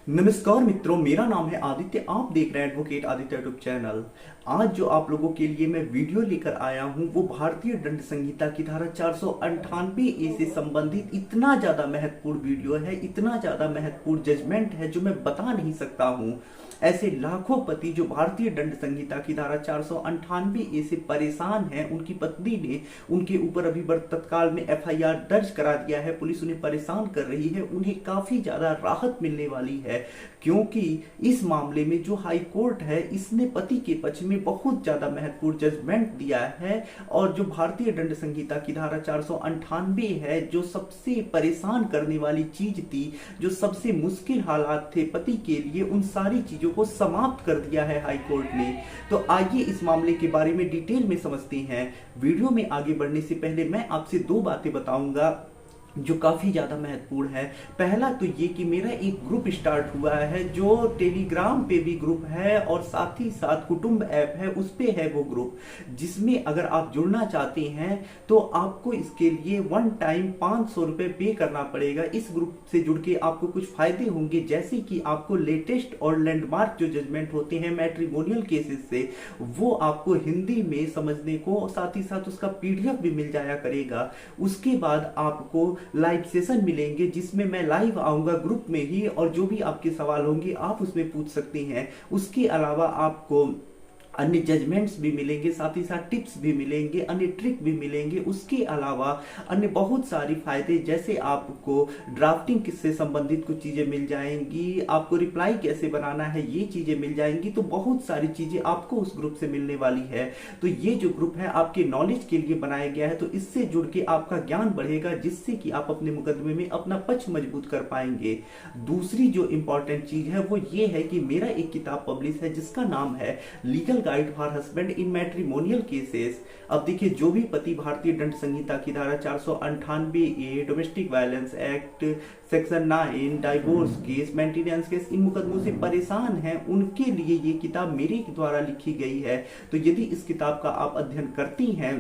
नमस्कार मित्रों, मेरा नाम है आदित्य। आप देख रहे हैं एडवोकेट आदित्य यूट्यूब चैनल। आज जो आप लोगों के लिए मैं वीडियो लेकर आया हूं वो भारतीय दंड संहिता की धारा 498 ए से संबंधित इतना ज्यादा महत्वपूर्ण वीडियो है, इतना ज्यादा महत्वपूर्ण जजमेंट है जो मैं बता नहीं सकता हूं। ऐसे लाखों पति जो भारतीय दंड संहिता की धारा 498 ए से परेशान हैं, उनकी पत्नी ने उनके ऊपर अभी तत्काल में एफआईआर दर्ज करा दिया है, पुलिस उन्हें परेशान कर रही है, उन्हें काफी ज्यादा राहत मिलने वाली है क्योंकि इस मामले में जो हाई कोर्ट है इसने पति के पक्ष में बहुत ज्यादा महत्वपूर्ण जजमेंट दिया है। और जो भारतीय दंड संहिता की धारा 498 है, जो सबसे परेशान करने वाली चीज थी, जो सबसे मुश्किल हालात थे पति के लिए, उन सारी चीजों को समाप्त कर दिया है हाई कोर्ट ने। तो आइए इस मामले के बारे में डिटेल में समझते हैं। वीडियो में आगे बढ़ने से पहले मैं आपसे दो बातें बताऊंगा जो काफी ज्यादा महत्वपूर्ण है। पहला तो ये कि मेरा एक ग्रुप स्टार्ट हुआ है जो टेलीग्राम पे भी ग्रुप है और साथ ही साथ कुटुंब ऐप है उस पे है वो ग्रुप, जिसमें अगर आप जुड़ना चाहते हैं तो आपको इसके लिए वन टाइम 500 रुपए पे करना पड़ेगा। इस ग्रुप से जुड़ के आपको कुछ फायदे होंगे, जैसे कि आपको लेटेस्ट और लैंडमार्क जो जजमेंट होते हैं मैट्रिमोनियल केसेस से, वो आपको हिंदी में समझने को और साथ ही साथ उसका पीडीएफ भी मिल जाया करेगा। उसके बाद आपको लाइव सेशन मिलेंगे जिसमें मैं लाइव आऊंगा ग्रुप में ही, और जो भी आपके सवाल होंगे आप उसमें पूछ सकते हैं। उसके अलावा आपको अन्य जजमेंट्स भी मिलेंगे, साथ ही साथ टिप्स भी मिलेंगे, अन्य ट्रिक भी मिलेंगे। उसके अलावा अन्य बहुत सारी फायदे, जैसे आपको ड्राफ्टिंग से संबंधित कुछ चीजें मिल जाएंगी, आपको रिप्लाई कैसे बनाना है ये चीजें मिल जाएंगी। तो बहुत सारी चीजें आपको उस ग्रुप से मिलने वाली है। तो ये जो ग्रुप है आपके नॉलेज के लिए बनाया गया है, तो इससे जुड़ के आपका ज्ञान बढ़ेगा, जिससे कि आप अपने मुकदमे में अपना पक्ष मजबूत कर पाएंगे। दूसरी जो इंपॉर्टेंट चीज है वो ये है कि मेरा एक किताब पब्लिश है जिसका नाम है legal guide for husband in matrimonial cases. अब देखिए, जो भी पति भारतीय दंड संहिता की धारा 498 A, domestic violence act section 9, divorce case, maintenance case, इन मुकदमों से परेशान हैं, उनके लिए ये किताब मेरे द्वारा लिखी गई है। तो यदि इस किताब का आप अध्ययन करती हैं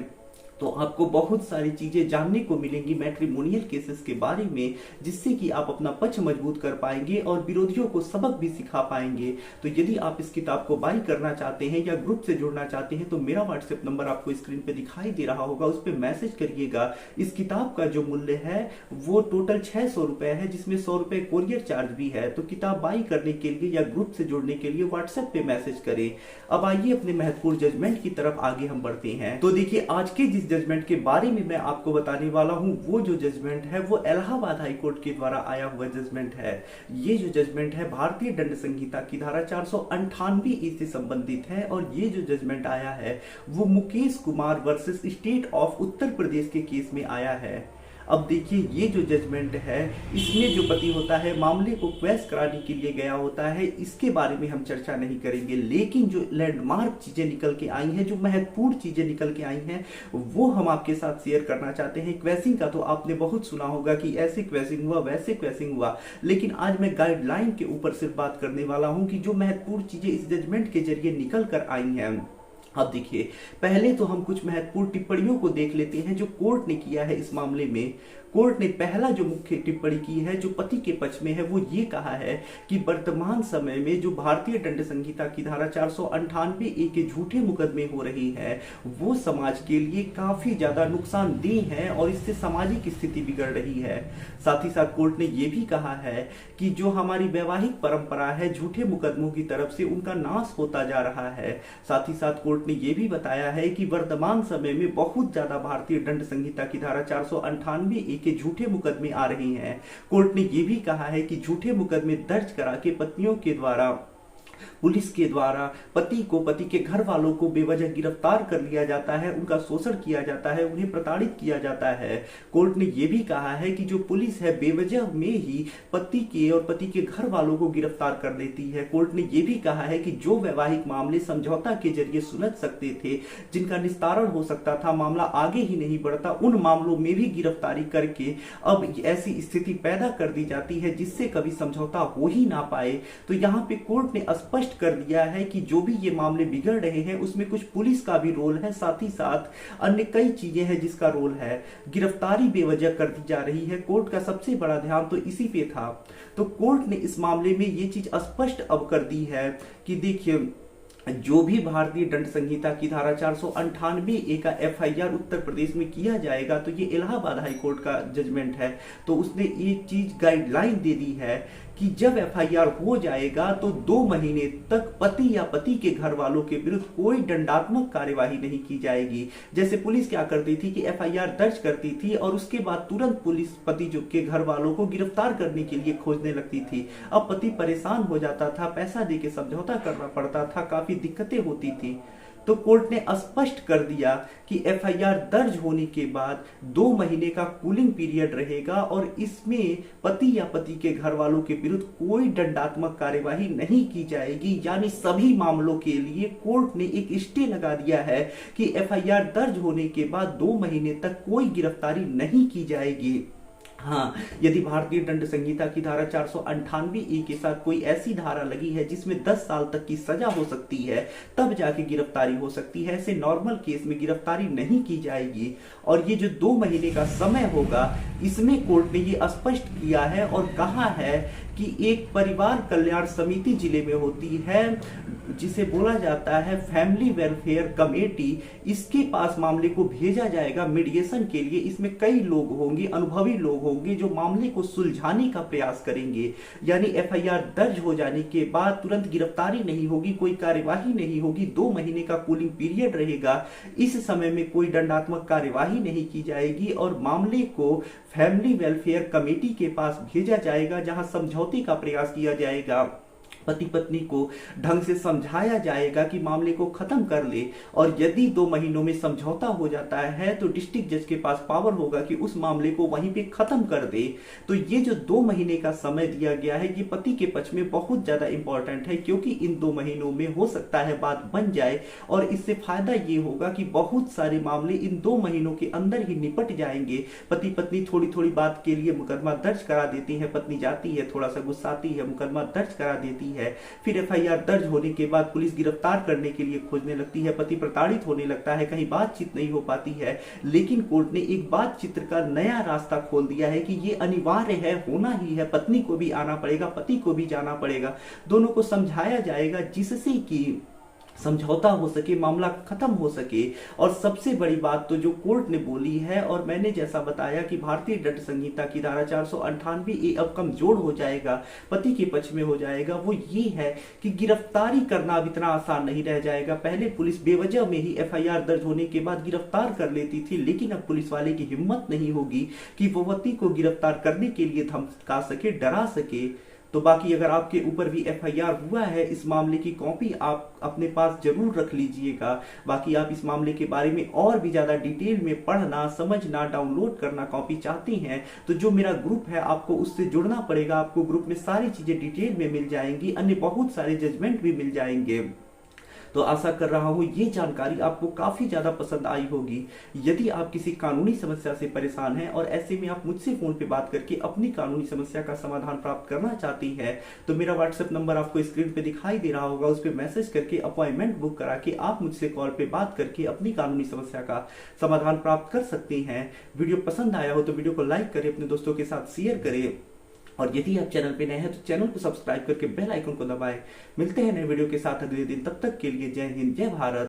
तो आपको बहुत सारी चीजें जानने को मिलेंगी मैट्रिमोनियल केसेस के बारे में, जिससे कि आप अपना पक्ष मजबूत कर पाएंगे और विरोधियों को सबक भी सिखा पाएंगे। तो यदि आप इस किताब को बाई करना चाहते हैं या ग्रुप से जुड़ना चाहते हैं तो मेरा व्हाट्सएप नंबर आपको स्क्रीन पे दिखाई दे रहा होगा, उस पर मैसेज करिएगा। इस किताब का जो मूल्य है वो टोटल 600 रुपए है, जिसमें 100 रुपए कोरियर चार्ज भी है। तो किताब बाई करने के लिए या ग्रुप से जुड़ने के लिए व्हाट्सएप पे मैसेज करें। अब आइए अपने महत्वपूर्ण जजमेंट की तरफ आगे हम बढ़ते हैं। तो देखिए, आज के जिस जजमेंट के बारे में मैं आपको बताने वाला हूं, वो जो जजमेंट है वो इलाहाबाद हाई कोर्ट के द्वारा आया हुआ जजमेंट है। ये जो जजमेंट है भारतीय दंड संहिता की धारा 498 ए से संबंधित है, और ये जो जजमेंट आया है वो Mukesh Kumar versus state of Uttar Pradesh के केस में आया है। अब देखिए, ये जो जजमेंट है इसमें जो पति होता है मामले को क्वेश कराने के लिए गया होता है, इसके बारे में हम चर्चा नहीं करेंगे। लेकिन जो लैंडमार्क चीजें निकल के आई हैं, जो महत्वपूर्ण चीजें निकल के आई हैं, वो हम आपके साथ शेयर करना चाहते हैं। क्वेशिंग का तो आपने बहुत सुना होगा कि ऐसे क्वेशिंग हुआ, वैसे क्वेशिंग हुआ, लेकिन आज मैं गाइडलाइन के ऊपर सिर्फ बात करने वाला हूं कि जो महत्वपूर्ण चीजें इस जजमेंट के जरिए निकल कर आई हैं। अब देखिए, पहले तो हम कुछ महत्वपूर्ण टिप्पणियों को देख लेते हैं जो कोर्ट ने किया है इस मामले में। कोर्ट ने पहला जो मुख्य टिप्पणी की है जो पति के पक्ष में है, वो ये कहा है कि वर्तमान समय में जो भारतीय दंड संहिता की धारा 498 ए के झूठे मुकदमे हो रही है वो समाज के लिए काफी ज्यादा नुकसानदेह है और इससे सामाजिक स्थिति बिगड़ रही है। साथ ही साथ कोर्ट ने यह भी कहा है कि जो हमारी वैवाहिक परंपरा है, झूठे मुकदमों की तरफ से उनका नाश होता जा रहा है। साथ ही साथ कोर्ट ने यह भी बताया है कि वर्तमान समय में बहुत ज्यादा भारतीय दंड संहिता की धारा 498 ए के झूठे मुकदमे आ रहे हैं। कोर्ट ने यह भी कहा है कि झूठे मुकदमे दर्ज करा के पत्नियों के द्वारा, पुलिस के द्वारा पति को, पति के घर वालों को बेवजह गिरफ्तार कर लिया जाता है, उनका शोषण किया जाता है, उन्हें प्रताड़ित किया जाता है। कोर्ट ने यह भी कहा है कि जो पुलिस है बेवजह में ही पति के और पति के घर वालों को गिरफ्तार कर लेती है। कोर्ट ने यह भी कहा है कि जो वैवाहिक मामले समझौता के जरिए सुलझ सकते थे, जिनका निस्तारण हो सकता था, मामला आगे ही नहीं बढ़ता, उन मामलों में भी गिरफ्तारी करके अब ऐसी स्थिति पैदा कर दी जाती है जिससे कभी समझौता हो ही ना पाए। तो यहाँ पे कोर्ट ने स्पष्ट कर दिया है कि जो भी ये मामले बिगड़ रहे हैं उसमें कुछ पुलिस का भी रोल है, साथ ही साथ अन्य कई चीजें हैं जिसका रोल है। गिरफ्तारी बेवजह कर दी जा रही है, कोर्ट का सबसे बड़ा ध्यान तो इसी पे था। तो कोर्ट ने इस मामले में ये चीज स्पष्ट अब कर दी है कि देखिए, जो भी भारतीय दंड संहिता की धारा 498 का एफआईआर उत्तर प्रदेश में किया जाएगा, तो ये इलाहाबाद हाई कोर्ट का जजमेंट है, तो उसने ये चीज गाइडलाइन दे दी है कि जब एफआईआर हो जाएगा तो 2 महीने तक पति या पति के घर वालों के विरुद्ध कोई दंडात्मक कार्यवाही नहीं की जाएगी। जैसे पुलिस क्या करती थी कि एफआईआर दर्ज करती थी और उसके बाद तुरंत पुलिस पति जो के घर वालों को गिरफ्तार करने के लिए खोजने लगती थी। अब पति परेशान हो जाता था, पैसा दे के समझौता करना पड़ता था, काफी दिक्कतें होती थी। तो कोर्ट ने स्पष्ट कर दिया कि एफआईआर दर्ज होने के बाद 2 महीने का कूलिंग पीरियड रहेगा और इसमें पति या पति के घर वालों के विरुद्ध कोई दंडात्मक कार्यवाही नहीं की जाएगी। यानी सभी मामलों के लिए कोर्ट ने एक स्टे लगा दिया है कि एफआईआर दर्ज होने के बाद 2 महीने तक कोई गिरफ्तारी नहीं की जाएगी। हाँ, यदि भारतीय दंड संहिता की धारा 498 के साथ कोई ऐसी धारा लगी है जिसमें 10 साल तक की सजा हो सकती है, तब जाके गिरफ्तारी हो सकती है। ऐसे नॉर्मल केस में गिरफ्तारी नहीं की जाएगी। और ये जो 2 महीने का समय होगा, इसमें कोर्ट ने ये स्पष्ट किया है और कहा है कि एक परिवार कल्याण समिति जिले में होती है, जिसे बोला जाता है फैमिली वेलफेयर कमेटी। इसके पास मामले को भेजा जाएगा मीडिएशन के लिए। इसमें कई लोग होंगे, अनुभवी लोग होंगे, जो मामले को सुलझाने का प्रयास करेंगे। यानी एफआईआर दर्ज हो जाने के बाद तुरंत गिरफ्तारी नहीं होगी, कोई कार्यवाही नहीं होगी, 2 महीने का कूलिंग पीरियड रहेगा। इस समय में कोई दंडात्मक कार्यवाही नहीं की जाएगी और मामले को फैमिली वेलफेयर कमेटी के पास भेजा जाएगा, जहां समझौते का प्रयास किया जाएगा। पति पत्नी को ढंग से समझाया जाएगा कि मामले को खत्म कर ले, और यदि 2 महीनों में समझौता हो जाता है तो डिस्ट्रिक्ट जज के पास पावर होगा कि उस मामले को वहीं पे खत्म कर दे। तो ये जो 2 महीने का समय दिया गया है, ये पति के पक्ष में बहुत ज्यादा इंपॉर्टेंट है, क्योंकि इन 2 महीनों में हो सकता है बात बन जाए और इससे फायदा ये होगा कि बहुत सारे मामले इन 2 महीनों के अंदर ही निपट जाएंगे। पति पत्नी थोड़ी थोड़ी बात के लिए मुकदमा दर्ज करा देती है, पत्नी जाती है, थोड़ा सा गुस्साती है, मुकदमा दर्ज करा देती है। फिर एफआईआर दर्ज होने के बाद पुलिस गिरफ्तार करने के लिए खोजने लगती है, पति प्रताड़ित होने लगता है, कहीं बातचीत नहीं हो पाती है। लेकिन कोर्ट ने एक बातचीत का नया रास्ता खोल दिया है कि ये अनिवार्य है, होना ही है, पत्नी को भी आना पड़ेगा, पति को भी जाना पड़ेगा, दोनों को समझाया जाएगा, जिससे कि समझौता हो सके, मामला खत्म हो सके। और सबसे बड़ी बात तो जो कोर्ट ने बोली है, और मैंने जैसा बताया कि भारतीय दंड संहिता की धारा 498 अब कमजोर हो जाएगा, पति के पक्ष में हो जाएगा, वो ये है कि गिरफ्तारी करना अब इतना आसान नहीं रह जाएगा। पहले पुलिस बेवजह में ही एफआईआर दर्ज होने के बाद गिरफ्तार कर लेती थी, लेकिन अब पुलिस वाले की हिम्मत नहीं होगी कि वो पति को गिरफ्तार करने के लिए धमका सके, डरा सके। तो बाकी अगर आपके ऊपर भी एफआईआर हुआ है, इस मामले की कॉपी आप अपने पास जरूर रख लीजिएगा। बाकी आप इस मामले के बारे में और भी ज्यादा डिटेल में पढ़ना, समझना, डाउनलोड करना कॉपी चाहते हैं तो जो मेरा ग्रुप है आपको उससे जुड़ना पड़ेगा। आपको ग्रुप में सारी चीजें डिटेल में मिल जाएंगी, अन्य बहुत सारे जजमेंट भी मिल जाएंगे। तो आशा कर रहा हूं ये जानकारी आपको काफी ज्यादा पसंद आई होगी। यदि आप किसी कानूनी समस्या से परेशान हैं और ऐसे में आप मुझसे फोन पे बात करके अपनी कानूनी समस्या का समाधान प्राप्त करना चाहती हैं, तो मेरा व्हाट्सएप नंबर आपको स्क्रीन पे दिखाई दे रहा होगा, उस पर मैसेज करके अपॉइंटमेंट बुक करा के आप मुझसे कॉल पे बात करके अपनी कानूनी समस्या का समाधान प्राप्त कर सकते हैं। वीडियो पसंद आया हो तो वीडियो को लाइक करें, अपने दोस्तों के साथ शेयर करें, और यदि आप चैनल पे नए हैं तो चैनल को सब्सक्राइब करके बेल आइकन को दबाएं। मिलते हैं नए वीडियो के साथ अगले दिन, तब तक के लिए जय हिंद, जय भारत।